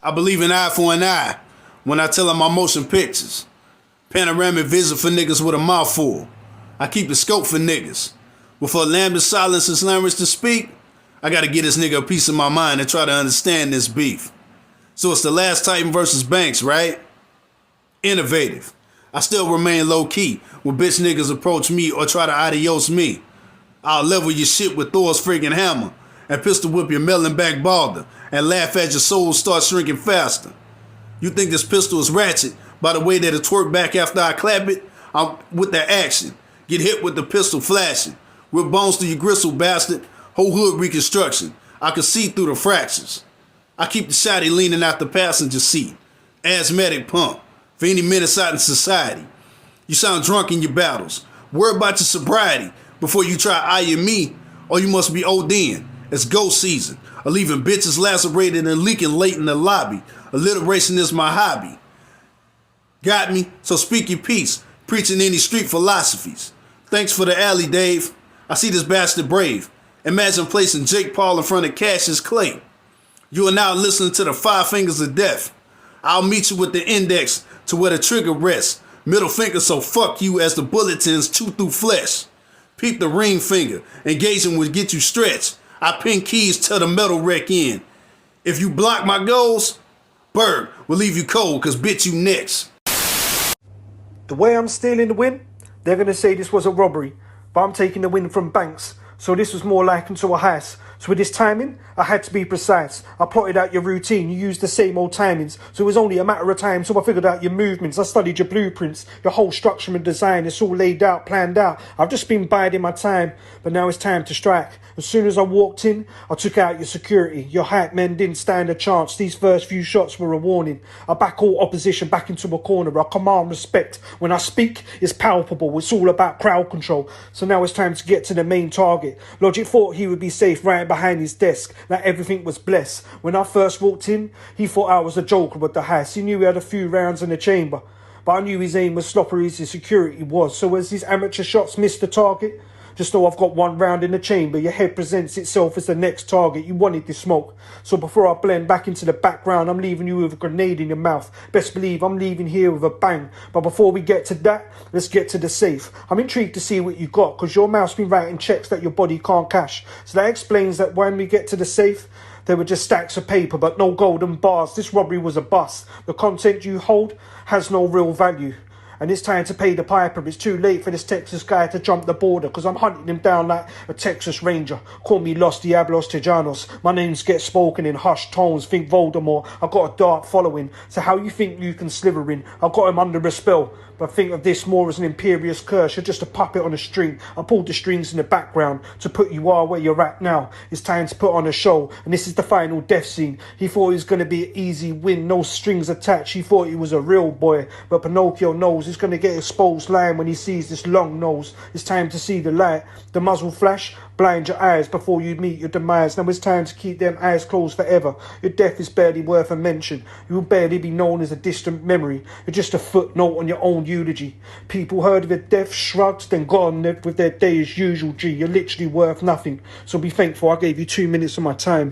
I believe in eye for an eye when I tell them my motion pictures. Panoramic vision for niggas with a mouthful. I keep the scope for niggas. Before lambda silences language to speak, I gotta get this nigga a piece of my mind and try to understand this beef. So it's the last Titan versus Bankz, right? Innovative. I still remain low key when bitch niggas approach me or try to adios me. I'll level your shit with Thor's friggin' hammer and pistol whip your melon back balder and laugh as your soul starts shrinking faster. You think this pistol is ratchet by the way that it twerk back after I clap it? I'm with that action. Get hit with the pistol flashing. Rip bones through your gristle, bastard. Whole hood reconstruction. I can see through the fractures. I keep the shotty leaning out the passenger seat. Asthmatic pump. For any menace out in society. You sound drunk in your battles. Worry about your sobriety before you try eyeing me, or you must be ODing. It's go season. Or leaving bitches lacerated and leaking late in the lobby. Alliteration is my hobby. Got me? So speak your piece. Preaching any street philosophies. Thanks for the alley, Dave. I see this bastard brave. Imagine placing Jake Paul in front of Cassius Clay. You are now listening to the 5 fingers of death. I'll meet you with the index to where the trigger rests. Middle finger, so fuck you as the bulletins chew through flesh. Peep the ring finger. Engaging will get you stretched. I pin keys till the metal wreck in. If you block my goals, Berg will leave you cold, cause bitch you next. The way I'm stealing the win, they're going to say this was a robbery, but I'm taking the win from Bankz. So this was more likened to a heist. So with this timing, I had to be precise. I plotted out your routine, you used the same old timings. So it was only a matter of time, so I figured out your movements. I studied your blueprints, your whole structure and design. It's all laid out, planned out. I've just been biding my time, but now it's time to strike. As soon as I walked in, I took out your security. Your hype men didn't stand a chance. These first few shots were a warning. I back all opposition back into a corner. I command respect. When I speak, it's palpable. It's all about crowd control. So now it's time to get to the main target. Lojik thought he would be safe right behind his desk, that everything was blessed. When I first walked in, he thought I was a joker with the heist. He knew he had a few rounds in the chamber, but I knew his aim was sloppery as his security was. So as his amateur shots missed the target, just know I've got one round in the chamber. Your head presents itself as the next target. You wanted this smoke. So before I blend back into the background, I'm leaving you with a grenade in your mouth. Best believe I'm leaving here with a bang. But before we get to that, let's get to the safe. I'm intrigued to see what you got, because your mouth's been writing checks that your body can't cash. So that explains that when we get to the safe, there were just stacks of paper, but no golden bars. This robbery was a bust. The content you hold has no real value. And it's time to pay the piper. It's too late for this Texas guy to jump the border, because I'm hunting him down like a Texas Ranger. Call me Los Diablos Tejanos. My names get spoken in hushed tones. Think Voldemort. I've got a dark following. So how you think you can slither in? I've got him under a spell. But think of this more as an imperious curse. You're just a puppet on a string. I pulled the strings in the background to put you all where you're at now. It's time to put on a show, and this is the final death scene. He thought it was going to be an easy win, no strings attached. He thought he was a real boy, but Pinocchio knows he's going to get exposed lying when he sees this long nose. It's time to see the light. The muzzle flash, blind your eyes before you meet your demise. Now it's time to keep them eyes closed forever. Your death is barely worth a mention. You will barely be known as a distant memory. You're just a footnote on your own eulogy. People heard of your death, shrugged, then gone with their day as usual. G, you're literally worth nothing. So be thankful I gave you 2 minutes of my time.